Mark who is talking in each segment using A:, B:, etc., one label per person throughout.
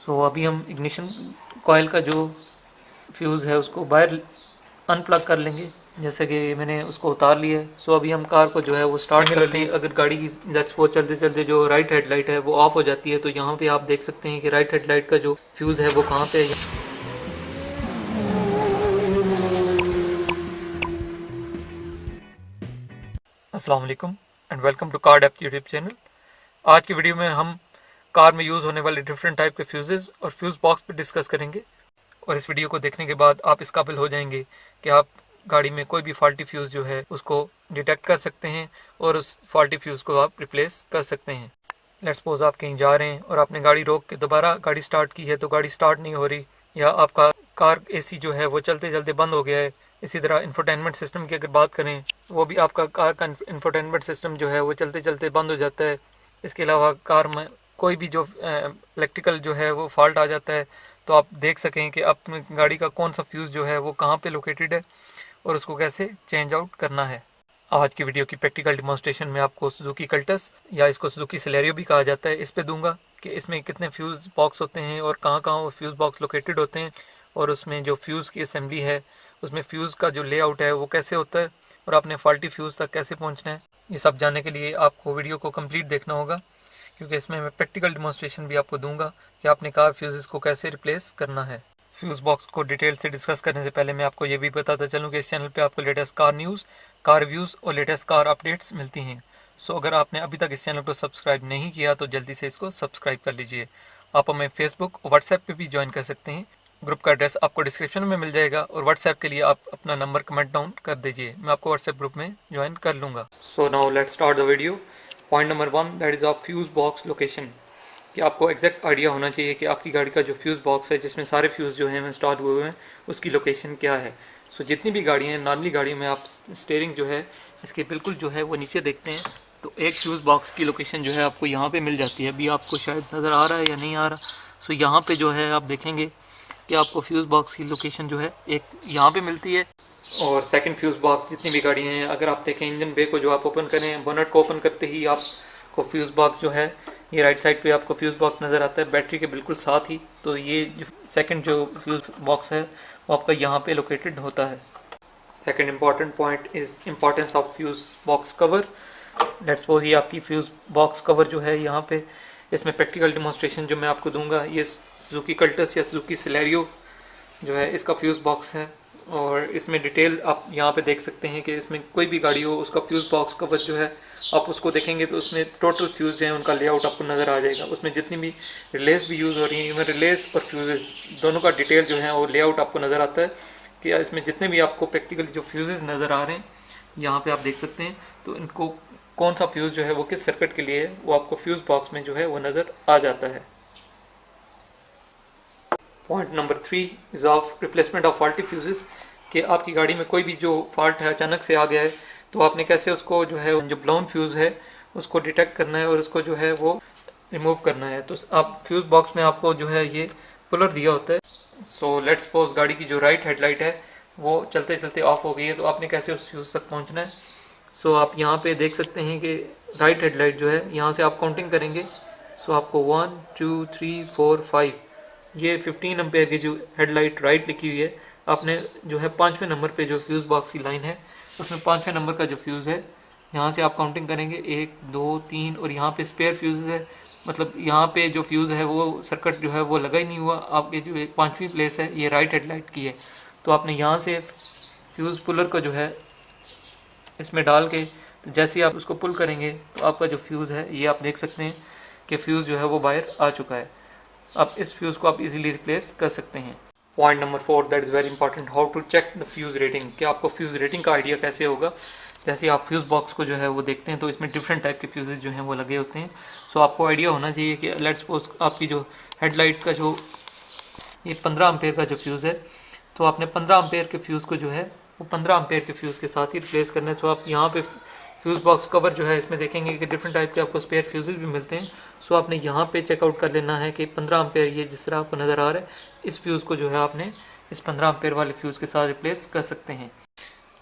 A: सो अभी हम ignition coil का जो फ्यूज़ है उसको बाहर अनप्लग कर लेंगे, जैसे कि मैंने उसको उतार लिया है। सो अभी हम कार को जो है वो स्टार्ट करते हैं। अगर गाड़ी की लेट्स वो चलते चलते जो राइट हेडलाइट है वो ऑफ हो जाती है, तो यहाँ पे आप देख सकते हैं कि राइट हेडलाइट का जो फ्यूज़ है वो कहाँ पे है। अस्सलाम वालेकुम and welcome to car depth YouTube channel. आज की वीडियो में हम कार में यूज़ होने वाले डिफरेंट टाइप के फ्यूज़ेस और फ्यूज़ बॉक्स पे डिस्कस करेंगे, और इस वीडियो को देखने के बाद आप इस काबिल हो जाएंगे कि आप गाड़ी में कोई भी फॉल्टी फ्यूज़ जो है उसको डिटेक्ट कर सकते हैं और उस फॉल्टी फ्यूज़ को आप रिप्लेस कर सकते हैं। लेट्स सपोज आप कहीं जा रहे हैं और आपने गाड़ी रोक के दोबारा गाड़ी स्टार्ट की है तो गाड़ी स्टार्ट नहीं हो रही, या आपका कार एसी जो है वो चलते चलते बंद हो गया है। इसी तरह इंफोटेनमेंट सिस्टम की अगर बात करें, वो भी आपका कार का इंफोटेनमेंट सिस्टम जो है वो चलते चलते बंद हो जाता है। इसके अलावा कार में कोई भी जो इलेक्ट्रिकल जो है वो फॉल्ट आ जाता है, तो आप देख सकें कि अपनी गाड़ी का कौन सा फ्यूज़ जो है वो कहाँ पे लोकेटेड है और उसको कैसे चेंज आउट करना है। आज की वीडियो की प्रैक्टिकल डिमॉन्स्ट्रेशन में आपको सुजुकी कल्टस या इसको सुजुकी सिलेरियो भी कहा जाता है, इस पे दूंगा कि इसमें कितने फ्यूज़ बॉक्स होते हैं और कहाँ कहाँ वो फ्यूज़ बॉक्स लोकेटेड होते हैं, और उसमें जो फ्यूज़ की असेंबली है उसमें फ्यूज़ का जो लेआउट है वो कैसे होता है और आपने फॉल्टी फ्यूज़ तक कैसे पहुँचना है। ये सब जानने के लिए आपको वीडियो को कंप्लीट देखना होगा, क्योंकि इसमें मैं प्रैक्टिकल डिमॉन्स्ट्रेशन भी आपको दूंगा कि आपने कार फ्यूज़ेस को कैसे रिप्लेस करना है। फ्यूज़ बॉक्स को डिटेल से डिस्कस करने से पहले मैं आपको ये भी बताता चलूँ कि इस चैनल पे आपको latest car news, car reviews और लेटेस्ट कार अपडेट्स मिलती हैं। सो अगर आपने अभी तक इस चैनल को सब्सक्राइब नहीं किया तो जल्दी से इसको सब्सक्राइब कर लीजिए। आप हमें फेसबुक और व्हाट्सएप पे भी ज्वाइन कर सकते हैं। ग्रुप का एड्रेस आपको डिस्क्रिप्शन में मिल जाएगा, और व्हाट्सएप के लिए आप अपना नंबर कमेंट डाउन कर दीजिए, मैं आपको व्हाट्सएप ग्रुप में ज्वाइन कर लूँगा। So now let's start the video. Point number 1, that is of fuse box location. कि आपको एग्जैक्ट आइडिया होना चाहिए कि आपकी गाड़ी का जो फ्यूज़ बॉक्स है जिसमें सारे फ्यूज़ जो हैं इंस्टॉल हुए हुए हैं उसकी लोकेशन क्या है। सो जितनी भी गाड़ियाँ हैं, नॉर्मली गाड़ी में आप स्टीयरिंग जो है इसके बिल्कुल जो है वो नीचे देखते हैं तो एक फ्यूज़ बॉक्स की लोकेशन जो है आपको यहाँ पे मिल जाती है। अभी आपको शायद नज़र आ रहा है या नहीं आ रहा। सो यहाँ पे जो है आप देखेंगे कि आपको फ्यूज़ बॉक्स की लोकेशन जो है एक यहाँ पे मिलती है, और सेकंड फ्यूज़ बॉक्स जितनी भी गाड़ियाँ हैं, अगर आप देखें इंजन बे को जो आप ओपन करें, बोनट को ओपन करते ही आपको फ्यूज़ बॉक्स जो है ये राइट साइड पे आपको फ्यूज़ बॉक्स नज़र आता है बैटरी के बिल्कुल साथ ही। तो ये जो सेकंड जो फ्यूज़ बॉक्स है वो आपका यहाँ पे लोकेटेड होता है। Second important point is importance of fuse box cover. Let's suppose ये आपकी फ्यूज़ बॉक्स कवर जो है यहाँ पे, इसमें प्रैक्टिकल डिमॉन्स्ट्रेशन जो मैं आपको दूंगा, ये सुजुकी कल्टस या सुजुकी सिलेरियो जो है इसका फ्यूज़ बॉक्स है, और इसमें डिटेल आप यहाँ पे देख सकते हैं कि इसमें कोई भी गाड़ी हो उसका फ्यूज़ बॉक्स कवर जो है आप उसको देखेंगे तो उसमें टोटल फ्यूज़ हैं उनका लेआउट आपको नज़र आ जाएगा। उसमें जितनी भी रिलेस भी यूज़ हो रही हैं, रिलेस और फ्यूज़ दोनों का डिटेल जो है और लेआउट आपको नज़र आता है कि इसमें जितने भी आपको प्रैक्टिकली जो फ्यूज़ नज़र आ रहे हैं यहाँ पर आप देख सकते हैं, तो इनको कौन सा फ्यूज़ जो है वो किस सर्किट के लिए है वो आपको फ्यूज़ बॉक्स में जो है वो नज़र आ जाता है। Point number 3 is of replacement of faulty fuses. कि आपकी गाड़ी में कोई भी जो फॉल्ट है अचानक से आ गया है तो आपने कैसे उसको जो है जो ब्लाउन फ्यूज़ है उसको डिटेक्ट करना है और उसको जो है वो रिमूव करना है। तो आप फ्यूज़ बॉक्स में आपको जो है ये पुलर दिया होता है। सो लेट्स सपोज गाड़ी की जो राइट हेडलाइट है वो चलते चलते ऑफ हो गई है, तो आपने कैसे उस फ्यूज़ तक पहुँचना है। सो आप यहाँ पे देख सकते हैं कि राइट हेडलाइट जो है यहाँ से आप काउंटिंग करेंगे। सो आपको 1 2 3 4 5 ये 15 एम्पेयर की जो हेडलाइट राइट लिखी हुई है, आपने जो है 5वें नंबर पे जो फ्यूज़ बॉक्स की लाइन है उसमें 5वें नंबर का जो फ्यूज़ है यहाँ से आप काउंटिंग करेंगे 1 2 3, और यहाँ पे स्पेयर फ्यूज़ है, मतलब यहाँ पे जो फ्यूज़ है वो सर्किट जो है वो लगा ही नहीं हुआ। आपके जो एक 5वीं प्लेस है ये राइट हेडलाइट की है, तो आपने यहाँ से फ्यूज़ पुलर को जो है इसमें डाल के तो जैसे ही आप उसको पुल करेंगे तो आपका जो फ्यूज़ है ये आप देख सकते हैं कि फ्यूज़ जो है वो बाहर आ चुका है। अब इस फ्यूज़ को आप इजीली रिप्लेस कर सकते हैं। Point number 4, that is very important, how to check the fuse rating. कि आपको फ्यूज़ रेटिंग का आइडिया कैसे होगा। जैसे आप फ्यूज़ बॉक्स को जो है वो देखते हैं तो इसमें डिफरेंट टाइप के फ्यूज़ेस जो हैं वो लगे होते हैं। सो आपको आइडिया होना चाहिए कि लेट्स सपोज आपकी जो हेडलाइट का जो ये 15 एम्पेयर का जो फ्यूज़ है, तो आपने 15 एम्पेयर के फ्यूज़ को जो है वो 15 एम्पेयर के फ्यूज़ के साथ ही रिप्लेस करना है। तो आप यहाँ पे फ्यूज़ बॉक्स कवर जो है इसमें देखेंगे कि डिफरेंट टाइप के आपको स्पेयर फ्यूज़ेस भी मिलते हैं। सो आपने यहाँ पे चेकआउट कर लेना है कि 15 एम्पेयर ये जिस तरह आपको नज़र आ रहा है इस फ्यूज़ को जो है आपने इस 15 एम्पेयर वाले फ्यूज़ के साथ रिप्लेस कर सकते हैं।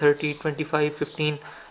A: 30 25 15،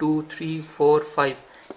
A: 2 3 4 5،